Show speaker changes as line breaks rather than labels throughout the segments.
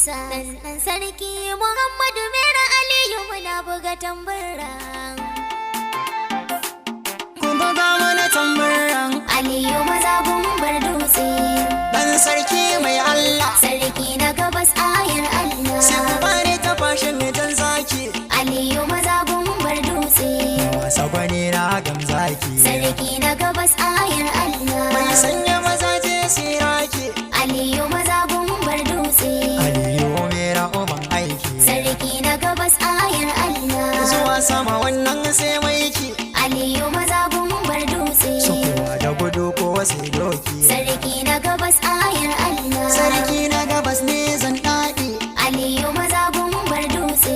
busa. Dan sarki Muhammadu Mera Aliyu muna buga tambura.
Ku buga mana tamburan
Aliyu maza gumbar dutse.
dan sarki mai Allah.
Sarki na gabas ayar Allah.
Sai ku bani ta fashin jan zaki.
Aliyu maza gumbar dutse.
Wasa gwani na gamzaki.
Sarki na gabas ayar Allah.
Mai sanya mazaje siraki.
Aliyu maza gumbar dutse.
Aliyu mera uban aiki.
Sarki na gabas ayar Allah.
Zuwa sama wannan sai maiki.
Aliyu maza gumbar dutse.
Sukuwa da gudu ko sai doki.
Sarki na gabas ayar Allah.
Sarki na gabas ne zan daɗi.
Aliyu maza gumbar dutse.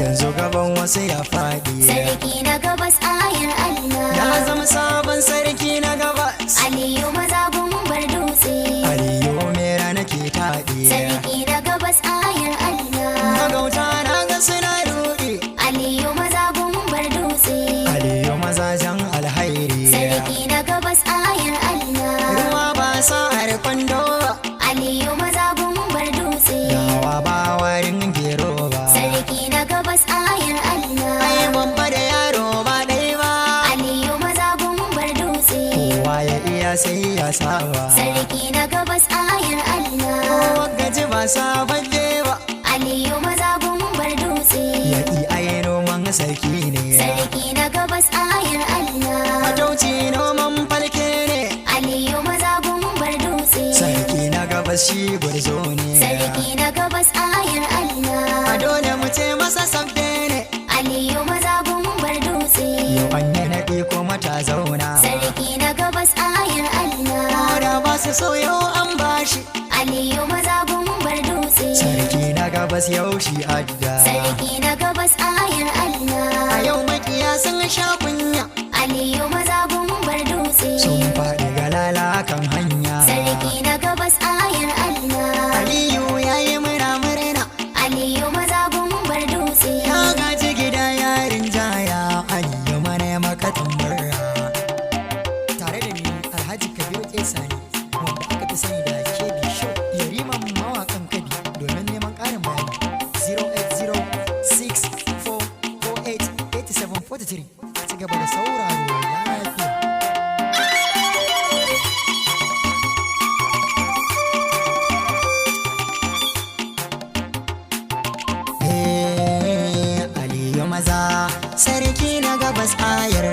Yanzu gaban wasu ya faɗi.
Sarki na gabas ayar Allah.
Ya zama sabon sarki na gabas.
Aliyu maza gumbar dutse.
Aliyu mera nake taɗi.
Sarki na gabas ayar Allah.
Magauta na ga suna ruɗi.
Aliyu maza gumbar dutse.
Aliyu mazajen alhairi.
Sarki na gabas ayar Allah.
Ruwa ba sa kwando ba.
Aliyu maza gumbar dutse.
Yawa ba warin gero ba.
Sarki na gabas ayar Allah.
Ai babba da yaro ba ɗai ba.
Aliyu maza gumbar dutse.
Kowa ya iya sai ya saba.
Sarki na gabas ayar Allah.
Kowa gaji ba sabon ba.
Aliyu maza gumbar dutse.
Ya ƙi ai noman sarki ne.
Sarki na gabas ayar Allah.
Matauci noman falke ne.
Aliyu maza gumbar dutse.
Sarki na gabas shi gwarzo ne.
Sarki na gabas ayar Allah.
A dole mu ce masa sabbe ne.
Aliyu maza gumbar dutse.
Yau an yi naɗi kuma ta zauna.
Sarki na gabas ayar Allah.
Da ba su so yau an bashi.
Aliyu maza gumbar dutse.
Sarki na gabas yau shi adda.
Sarki na gabas ayar Allah.
A yau makiya sun sha kunya.
Aliyu maza gumbar dutse.
Sun faɗi galala kan hanya.
Sarki na gabas ayar Allah.
Aliyu ya yi murna.
Aliyu maza gumbar dutse.
Ya gaji gida yarin jaya. Aliyu mana maka tambara. Tare da ni Alhaji Kabiru Sani, wanda aka fi sani da KB Show, yariman mawakan Kabi. Domin neman ƙarin bayani 08064488743. Ci gaba da sauraro lafiya. Aliyu maza sarki na gabas ayar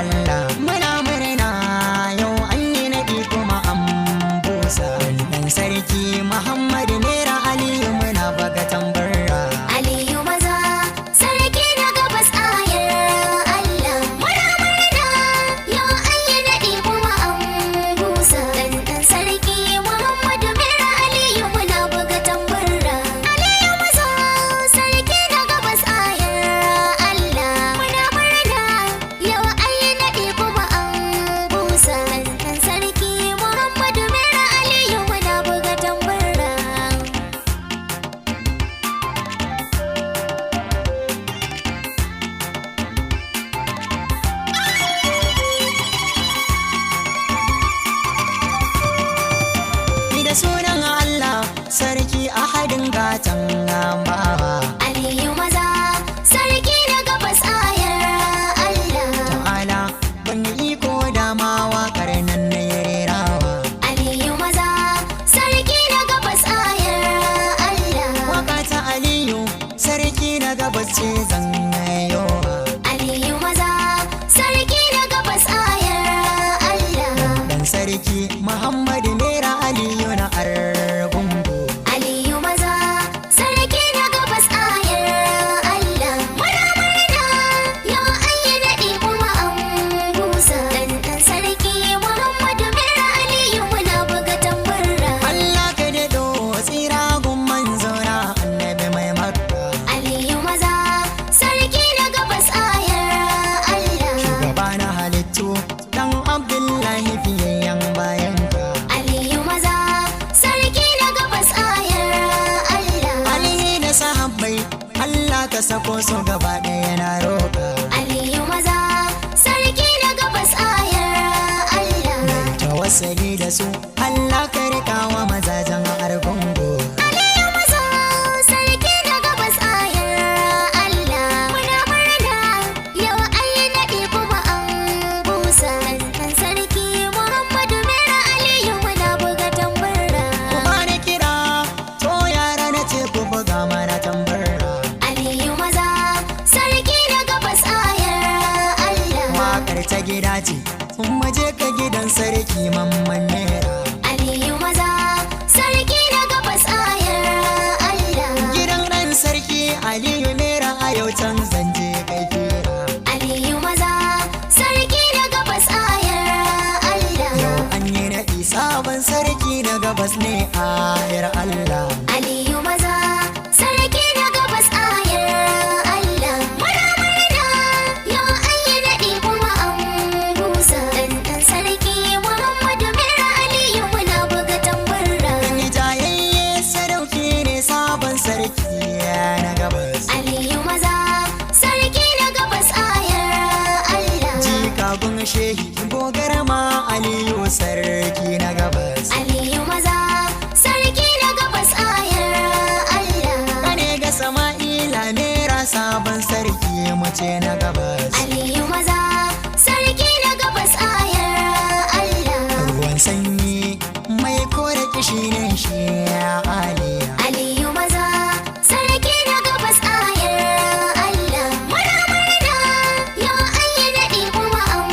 Allah. Muna murna yau an yi naɗi kuma an busa. Dan sarki Muhammadu Mera Aliyu muna baga tambara.
Aliyu maza sarki na gabas ayar Allah. Muna murna yau an yi naɗi kuma an busa. Dan sarki Muhammadu Mera Aliyu muna buga tambura. Aliyu maza sarki na gabas ayar Allah. Muna murna yau an yi naɗi kuma an busa. Dan sarki Muhammadu Mera Aliyu muna buga tambura.
Ni da sunan Allah sarki ahadin gatan bawa.
Aliyu maza sarki na gabas ayar Allah.
Ta'ala ban yi iko dama waƙar nan na yi rerawa.
Aliyu maza sarki na gabas ayar Allah.
Waka ta Aliyu sarki na gabas ce zan yowa.
Aliyu maza sarki na gabas ayar Allah.
Dan sarki Muhammadu Mera Aliyu na Argungu.
Aliyu maza sarki na gabas ayar Allah. Muna murna yau an yi naɗi kuma an busa. Dan sarki Muhammadu Mera Aliyu muna buga tambura.
Allah ka daɗo tsira gun manzona annabi mai makka.
Aliyu maza sarki na gabas ayar Allah.
Shugaba na halittu dan Abdullahi fiyayyen bayanka.
Aliyu maza sarki na gabas ayar Allah.
Alihi da sahabbai Allah ka sako su gaba ɗaya na roƙa.
Aliyu maza sarki na gabas ayar Allah.
Tawassali da su Allah ka riƙa wa mazajen Argungu.
Aliyu maza
wakar ta gida ce je ka gidan sarki mamman nera.
Aliyu maza sarki na gabas ayar Allah.
Gidan ɗan sarki Aliyu nera a yau can zanje kai fira.
Aliyu maza sarki na gabas ayar Allah.
Yau an yi naɗi sabon sarki na gabas ne ayar Allah.
Aliyu maza sarki na gabas ayar Allah. Muna murna yau an yi naɗi kuma an busa. Ɗan sarki Muhammadu Mera Aliyu muna buga tambura.
Ni jayayye sadauki ne sabon sarki na gabas.
Aliyu maza sarki na gabas ayar Allah.
Jikagun shehi gogarma Aliyu sarki na gabas.
Aliyu maza sarki na gabas ayar Allah.
Kane ga Sama'ila nera sabon sarki mace na gabas.
Aliyu maza sarki na gabas ayar Allah.
Ruwan sanyi mai kore kishi ne shi Aliya.
Aliyu maza sarki na gabas ayar Allah. Muna murna yau an yi naɗi kuma an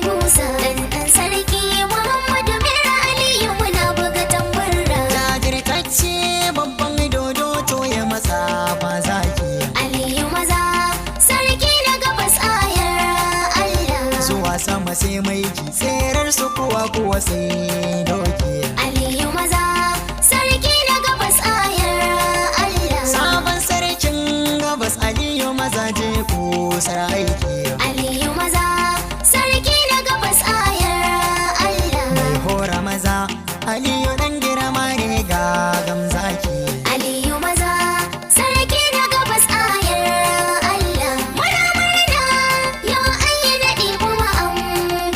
busa. Ɗan sarki Muhammadu Mera Aliyu muna buga tambura.
Jajirtacce babban dodo to ya matsa ba zaki.
Aliyu maza sarki na gabas ayar Allah.
Zuwa sama sai maiki tserar su kuwa sai doki.
Aliyu maza sarki na gabas ayar Allah.
Sabon sarkin gabas Aliyu maza je kusar aiki.
Aliyu maza sarki na gabas ayar Allah.
Mai hora maza Aliyu dan girma ne ga gamzaki.
Aliyu maza sarki na gabas ayar Allah. Muna murna yau an yi naɗi kuma an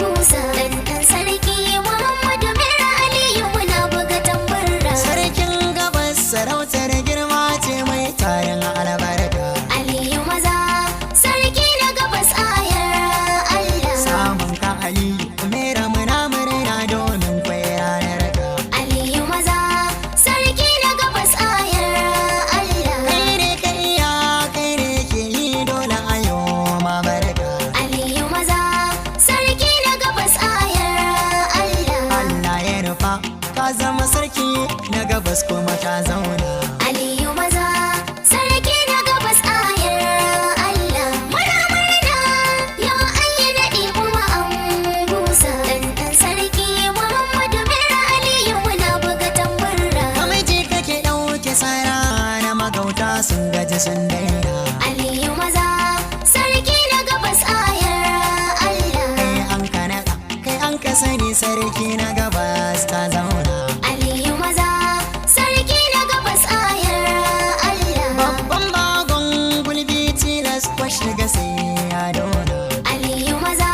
busa. Ɗan sarki Muhammadu Mera Aliyu muna buga tambura.
Sarkin gabas sarautar girma ce mai tarin albarka.
Aliyu maza sarki na gabas ayar Allah.
Samun ka Aliyu mera muna murna domin kwai ranar ka.
Aliyu maza sarki na gabas ayar Allah.
Kai ne ka iya kai ne ke yi dole a yau ma barka.
Aliyu maza sarki na gabas ayar Allah.
Allah ya rufa ka zama sarki na gabas kuma ka zauna.
Aliyu maza sarki na gabas ayar Allah. Muna murna yau an yi naɗi kuma an busa. Ɗan sarki Muhammadu Mera Aliyu muna buga tambura.
Kamiji kake ɗauke sara na magauta sun gaji sun daina.
Aliyu maza sarki na gabas ayar Allah.
Kai an ka naɗa kai an ka sani sarki na gabas ta zauna.
Aliyu maza sarki na gabas ayar Allah.
Babban bagon gulbi tilas kwash daga sai ya dona.
Aliyu maza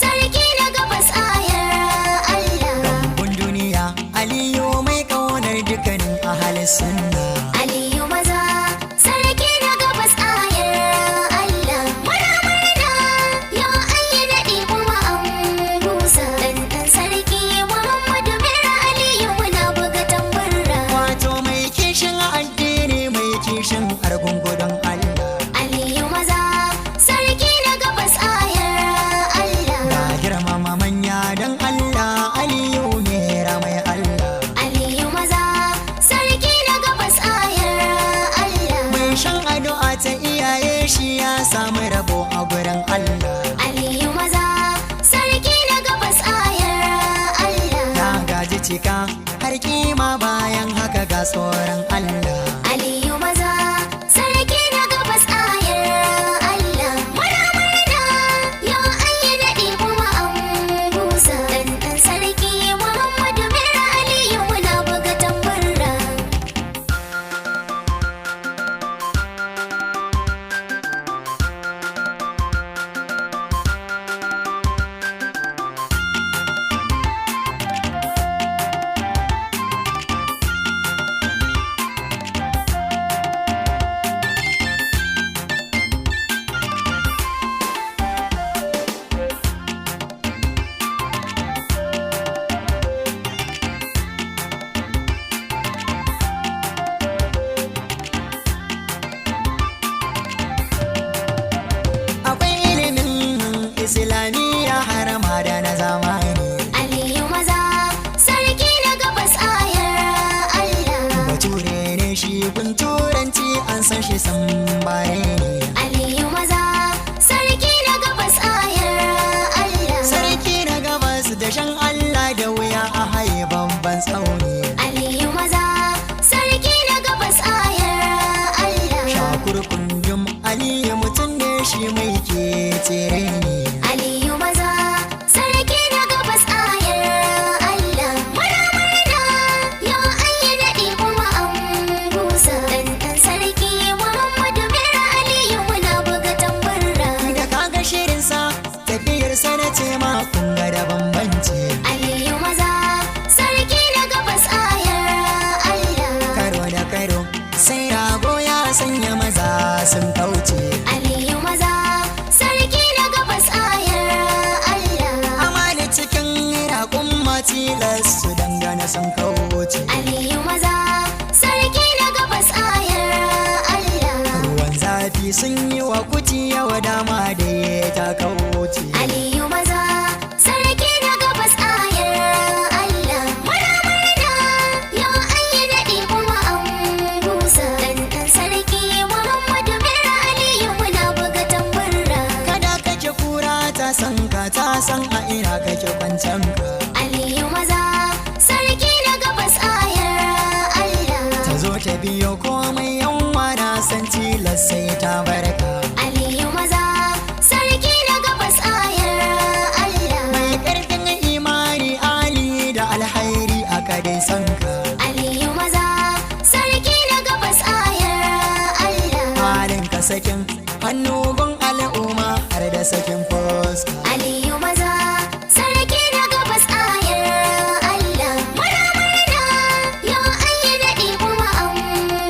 sarki na gabas ayar Allah.
Gambun duniya Aliyu mai kaunar dukkanin ahalin sunna.
Aliyu maza sarki na gabas ayar Allah. Muna murna yau an yi naɗi kuma an busa. Ɗan sarki Muhammadu Mera Aliyu muna buga tambura.
Wato mai kishin addini mai kishin argungu don Allah.
Aliyu maza sarki na gabas ayar Allah.
Ga girmama manya don Allah Aliyu mera mai Allah.
Aliyu maza sarki na gabas ayar Allah.
Mai shan addu'a ta iyaye shi ya samu rabo a gurin Allah.
Aliyu maza sarki na gabas ayar Allah.
Ya gaji cika har kima bayan haka ga tsoron Allah.
Aliyu maza sarki na gabas ayar Allah. Muna murna yau an yi naɗi kuma an busa. Ɗan sarki Muhammadu Mera Aliyu muna buga tambura.
fuskar sana ce ma kun ga da bambanci.
Aliyu maza sarki na gabas ayar Allah.
Karo da karo sai rago ya sanya maza sun kauce.
Aliyu maza sarki na gabas ayar Allah.
Amali cikin raƙun matilas su dangana sun kauce.
Aliyu maza sarki na gabas ayar Allah.
Ruwan zafi sun yi wa kuti yawa dama da ya ta kauce.
Aliyu maza sarki na gabas ayar Allah. Muna murna yau an yi naɗi kuma an busa. Ɗan sarki Muhammadu Mera Aliyu muna buga tambarra.
Kada kake kura ta san ka ta san a ina kake kwancan ka.
Aliyu maza sarki na gabas ayar Allah.
Ta zo ta biyo komai yawa na san tilas sai ta barka.
Aliyu maza sarki na gabas ayar Allah.
Mai ƙarfin imani ali da alhairi aka dai san ka.
Aliyu maza sarki na gabas ayar Allah.
Halin ka sakin hannu gun al'umma har da sakin fuska.
Aliyu maza sarki na gabas ayar Allah. Muna murna yau an yi naɗi kuma an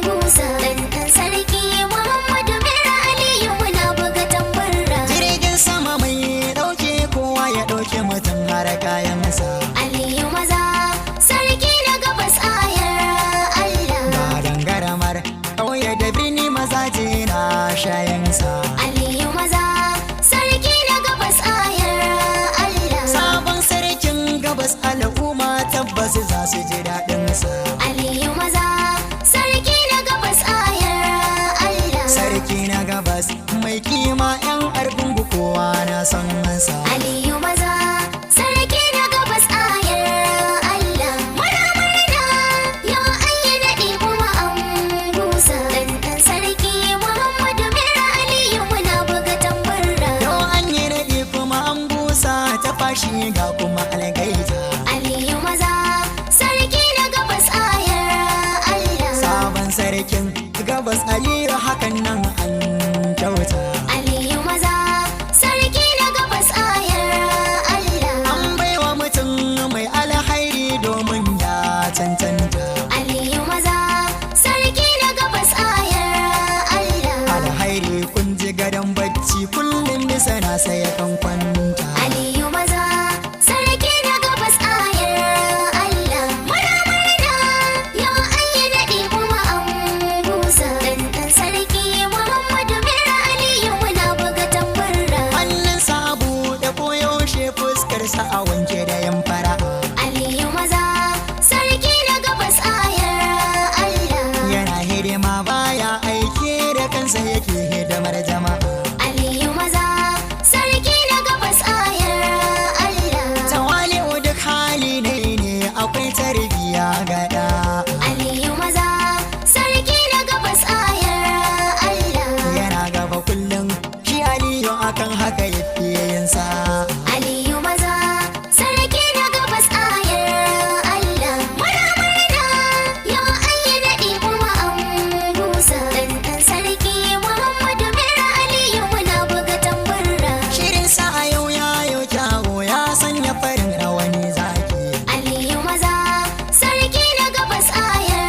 busa. Ɗan sarki Muhammadu Mera Aliyu muna buga tambarra.
Jirgin sama mai ɗauke kowa ya ɗauke mutum har kayansa.
Aliyu maza sarki na gabas ayar Allah.
Ba dangaramar ƙauye da birni mazaje na shayansa.
Aliyu maza sarki na gabas ayar Allah.
Sabon sarkin gabas al'umma tabbas za su ji daɗinsa.
Aliyu maza sarki na gabas ayar Allah.
Sarki na gabas mai kima 'yan argungu kowa na son sa.
Aliyu maza sarki na gabas ayar Allah. Muna murna yau an yi naɗi kuma an busa. Ɗan sarki Muhammadu Mera Aliyu muna buga tambarra.
Yau an yi naɗi kuma an busa ta fashi ga kuma algaita.
Aliyu maza sarki na gabas ayar Allah.
Sabon sarkin gabas aliyu hakan nan an kyauta.
Aliyu maza sarki na gabas ayar Allah.
An baiwa mutum mai alhairi domin ya cancanta.
Aliyu maza sarki na gabas ayar Allah.
Alhairi kun ji gadon bacci kullum bisa na sai kan kwanta.
Aliyu maza sarki na gabas ayar Allah. Muna murna yau an yi naɗi kuma an busa. Ɗan sarki Muhammadu Mera Aliyu muna buga tambarra.
Hannun sabu da koyaushe fuskarsa a wanke da yan fara.
Aliyu maza sarki na gabas ayar Allah.
Yana hidima baya aiki da kansa yake hidimar jama'a.
Aliyu maza sarki na gabas ayar Allah.
Tawali'u duk hali ne akwai tarbiya gada.
Aliyu maza sarki na gabas ayar Allah.
Yana gaba kullum shi aliyu akan haka ya fiye yin sa.
Aliyu maza sarki na gabas ayar Allah. Muna murna yau an yi naɗi kuma an busa. Ɗan sarki Muhammadu Mera Aliyu muna buga tambarra.
Shirin sa a yau ya yau kyawo ya sanya farin rawani zaki.
Aliyu maza sarki na gabas ayar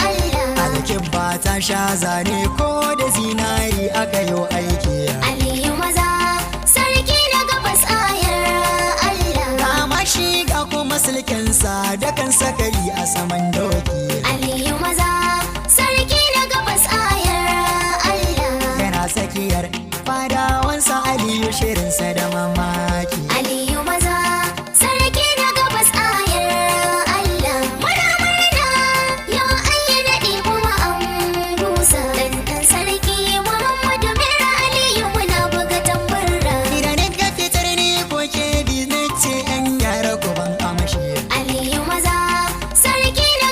Allah.
Alkibba ta sha zane ko da zinari aka yi aiki.
Aliyu maza sarki na gabas ayar Allah.
Kama shi ga kuma silkensa da kan sakali a saman doki.
Aliyu maza sarki na gabas ayar Allah.
Yana tsakiyar fadawansa aliyu shirinsa da mamaki.
Aliyu maza sarki na gabas ayar Allah. Muna murna yau an yi naɗi kuma an busa. Ɗan sarki Muhammadu Mera Aliyu muna buga tambarra.
Idan ga fitar ni ko ke bi na ce 'yan yara ku ban amshi.
Aliyu maza sarki na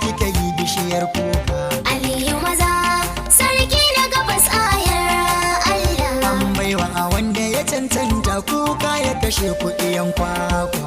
kika yi bishiyar kuka.
Aliyu maza sarki na gabas ayar Allah.
An baiwa a wanda ya cancanta kuka ya kashe kuɗiyan kwakwa.